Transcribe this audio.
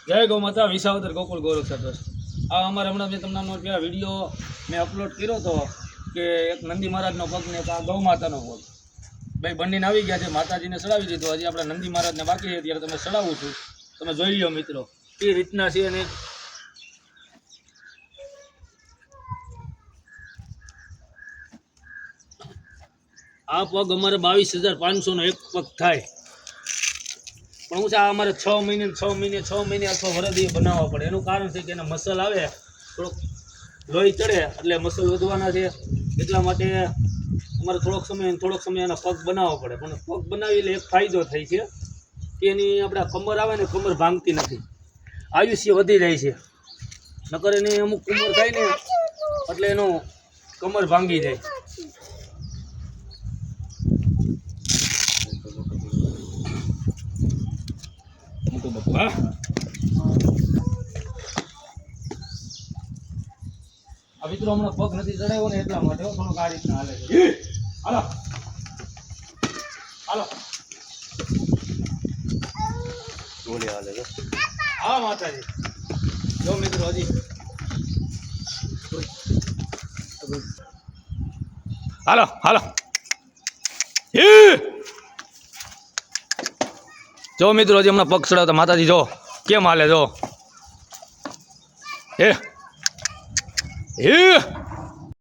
જય ગૌ માતા વિસાવદર ગોકુળ ગૌરવ ટ્રસ્ટ. આ અમારે હમણાં મેં તમને વિડીયો મેં અપલોડ કર્યો હતો કે એક નંદી મહારાજનો પગ ને એક આ ગૌ માતાનો પગ ભાઈ બંનેને આવી ગયા છે. માતાજીને ચડાવી દીધો. હજી આપણે નંદી મહારાજને બાકી છે, ત્યારે તમે ચડાવું છું. તમે જોઈ લો મિત્રો એ રીતના છે. અને આ પગ અમારે 22,500નો એક પગ થાય. પણ હું છે આ અમારે 6 મહિને અથવા વરદી બનાવવા પડે. એનું કારણ છે કે એના મસલ આવે, થોડોક લોહી ચડે એટલે મસલ વધવાના છે. એટલા માટે અમારે થોડોક સમય એના પગ બનાવવા પડે. પણ પગ બનાવી એટલે એક ફાયદો થાય છે કે એની આપણે કમર આવે ને, કમર ભાંગતી નથી, આયુષ્ય વધી જાય છે. નકર એની અમુક ઉંમર થાય ને એટલે એનો કમર ભાંગી જાય. હા આ મિત્રો હમણાં પગ નથી ચડાવ્યો ને એટલા માટે થોડુંક આ રીતના હાલે છે. હાલો હાલો બોલે હાલે છે. હા માતાજી જો મિત્રો હજી હાલો હાલો જો મિત્રો હજી હમણાં પગ ચડાવતા માતાજી જો કેમ હાલે જો એ